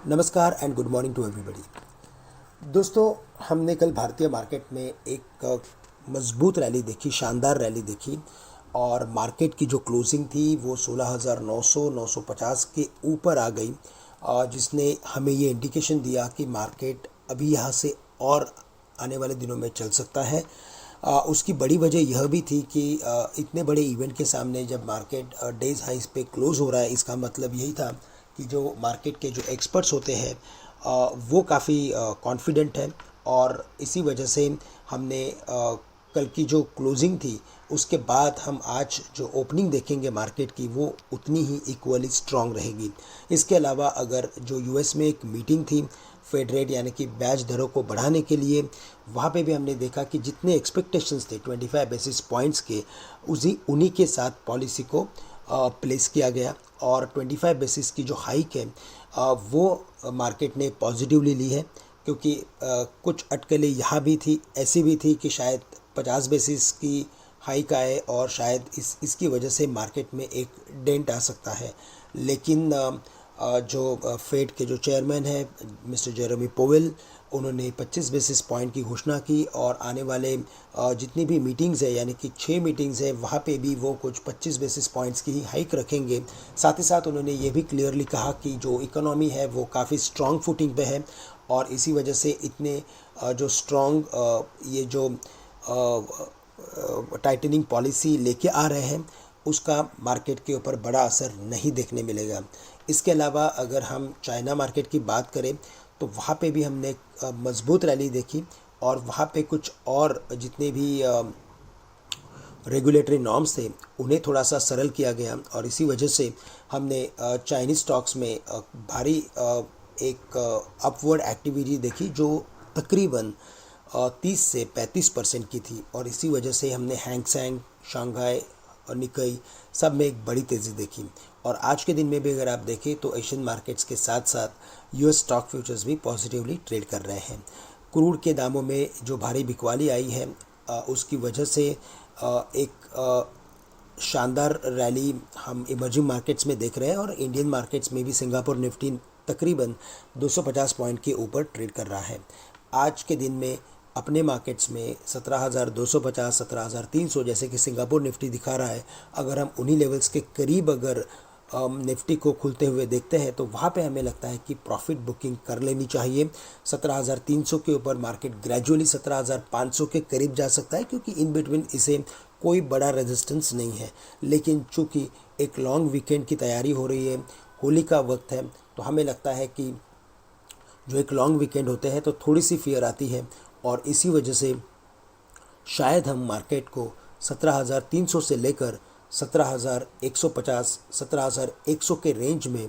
नमस्कार and good morning to everybody. दोस्तों, हमने कल भारतीय मार्केट में एक मजबूत रैली देखी, शानदार रैली देखी और मार्केट की जो क्लोजिंग थी वो 16,900 950 के ऊपर आ गई, जिसने हमें ये इंडिकेशन दिया कि मार्केट अभी यहाँ से और आने वाले दिनों में चल सकता है। उसकी बड़ी वजह यह भी थी कि इतने बड़े इवेंट के सामने जब मार्केट डेज हाइस पे क्लोज़ हो रहा है, इसका मतलब यही था कि जो मार्केट के जो एक्सपर्ट्स होते हैं वो काफ़ी कॉन्फिडेंट हैं और इसी वजह से हमने कल की जो क्लोजिंग थी उसके बाद हम आज जो ओपनिंग देखेंगे मार्केट की वो उतनी ही इक्वली स्ट्रॉन्ग रहेगी। इसके अलावा अगर जो यूएस में एक मीटिंग थी फेड रेट यानी कि ब्याज दरों को बढ़ाने के लिए, वहाँ पे भी हमने देखा कि जितने एक्सपेक्टेशंस थे 25 बेसिस पॉइंट्स के, उन्हीं के साथ पॉलिसी को प्लेस किया गया और 25 बेसिस की जो हाइक है वो मार्केट ने पॉजिटिवली ली है, क्योंकि कुछ अटकलें यहाँ भी थी, ऐसी भी थी कि शायद 50 बेसिस की हाइक आए और शायद इसकी वजह से मार्केट में एक डेंट आ सकता है। लेकिन जो फेड के जो चेयरमैन है मिस्टर जेरेमी पोवेल, उन्होंने 25 बेसिस पॉइंट की घोषणा की और आने वाले जितनी भी मीटिंग्स है यानी कि 6 मीटिंग्स है वहाँ पे भी वो कुछ 25 बेसिस पॉइंट्स की ही हाइक रखेंगे। साथ ही साथ उन्होंने ये भी क्लियरली कहा कि जो इकोनॉमी है वो काफ़ी स्ट्रॉन्ग फुटिंग पे है और इसी वजह से इतने जो स्ट्रॉन्ग ये जो टाइटनिंग पॉलिसी लेके आ रहे हैं उसका मार्केट के ऊपर बड़ा असर नहीं देखने मिलेगा। इसके अलावा अगर हम चाइना मार्केट की बात करें तो वहाँ पे भी हमने एक मजबूत रैली देखी और वहाँ पे कुछ और जितने भी रेगुलेटरी नॉर्म्स थे उन्हें थोड़ा सा सरल किया गया और इसी वजह से हमने चाइनीज़ स्टॉक्स में भारी एक अपवर्ड एक्टिविटी देखी जो तकरीबन 30 से 35% की थी और इसी वजह से हमने हैंग सेंग, शंघाई और निकाई सब में एक बड़ी तेज़ी देखी। और आज के दिन में भी अगर आप देखें तो एशियन मार्केट्स के साथ साथ यूएस स्टॉक फ्यूचर्स भी पॉजिटिवली ट्रेड कर रहे हैं। क्रूड के दामों में जो भारी बिकवाली आई है उसकी वजह से एक शानदार रैली हम इमर्जिंग मार्केट्स में देख रहे हैं और इंडियन मार्केट्स में भी सिंगापुर निफ्टी तकरीबन 250 पॉइंट के ऊपर ट्रेड कर रहा है। आज के दिन में अपने मार्केट्स में 17,250 17,300 जैसे कि सिंगापुर निफ्टी दिखा रहा है, अगर हम उन्हीं लेवल्स के करीब अगर निफ्टी को खुलते हुए देखते हैं तो वहाँ पे हमें लगता है कि प्रॉफिट बुकिंग कर लेनी चाहिए। 17,300 के ऊपर मार्केट ग्रेजुअली 17,500 के करीब जा सकता है, क्योंकि इन बिटवीन इसे कोई बड़ा रेजिस्टेंस नहीं है। लेकिन चूँकि एक लॉन्ग वीकेंड की तैयारी हो रही है, होली का वक्त है, तो हमें लगता है कि जो एक लॉन्ग वीकेंड होते हैं तो थोड़ी सी फियर आती है और इसी वजह से शायद हम मार्केट को 17,300 से लेकर 17,150 17,100 के रेंज में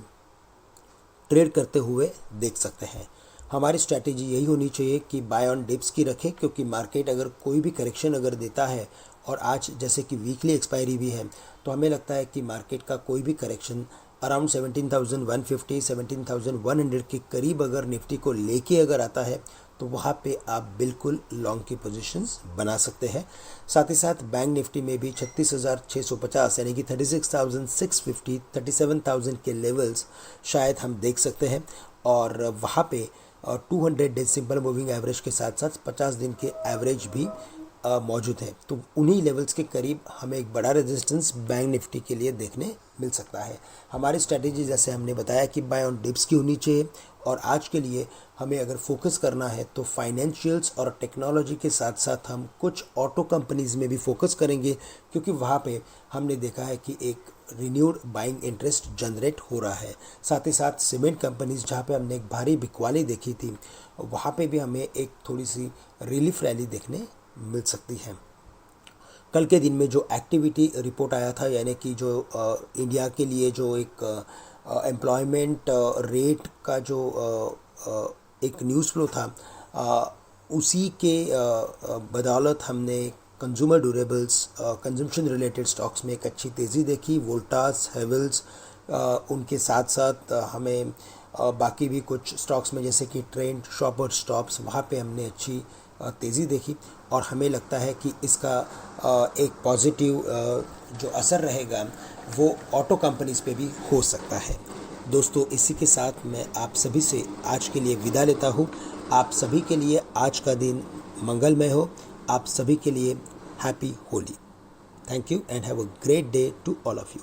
ट्रेड करते हुए देख सकते हैं। हमारी स्ट्रैटेजी यही होनी चाहिए कि बाय ऑन डिप्स की रखें, क्योंकि मार्केट अगर कोई भी करेक्शन अगर देता है और आज जैसे कि वीकली एक्सपायरी भी है तो हमें लगता है कि मार्केट का कोई भी करेक्शन अराउंड 17,150 17,100 के करीब अगर निफ्टी को लेके अगर आता है तो वहाँ पे आप बिल्कुल लॉन्ग की पोजीशंस बना सकते हैं। साथ ही साथ बैंक निफ्टी में भी 36,650 यानी कि 36,650 37,000 के लेवल्स शायद हम देख सकते हैं और वहाँ पे 200 डेज सिंपल मूविंग एवरेज के साथ साथ 50 दिन के एवरेज भी मौजूद है। तो उन्हीं लेवल्स के करीब हमें एक बड़ा रेजिस्टेंस बैंक निफ्टी के लिए देखने मिल सकता है। हमारी स्ट्रैटेजी जैसे हमने बताया कि बाय ऑन डिप्स की होनी चाहिए और आज के लिए हमें अगर फोकस करना है तो फाइनेंशियल्स और टेक्नोलॉजी के साथ साथ हम कुछ ऑटो कंपनीज़ में भी फोकस करेंगे, क्योंकि वहाँ पे हमने देखा है कि एक रिन्यूड बाइंग इंटरेस्ट जनरेट हो रहा है। साथ ही साथ सीमेंट कंपनीज जहाँ पे हमने एक भारी बिकवाली देखी थी वहाँ पे भी हमें एक थोड़ी सी रिलीफ रैली देखने मिल सकती है। कल के दिन में जो एक्टिविटी रिपोर्ट आया था यानी कि जो इंडिया के लिए जो एक एम्प्लॉयमेंट रेट का जो एक न्यूज़ फ्लो था, उसी के बदौलत हमने consumer durables consumption related stocks में एक अच्छी तेज़ी देखी। वोल्टास, हेवल्स, उनके साथ साथ हमें बाकी भी कुछ स्टॉक्स में जैसे कि ट्रेंड, शॉपर स्टॉप्स, वहाँ पे हमने अच्छी तेज़ी देखी और हमें लगता है कि इसका एक पॉजिटिव जो असर रहेगा वो ऑटो कंपनीज़ पे भी हो सकता है। दोस्तों इसी के साथ मैं आप सभी से आज के लिए विदा लेता हूँ। आप सभी के लिए आज का दिन मंगलमय हो। आप सभी के लिए happy Holi. Thank you and have a great day to all of you.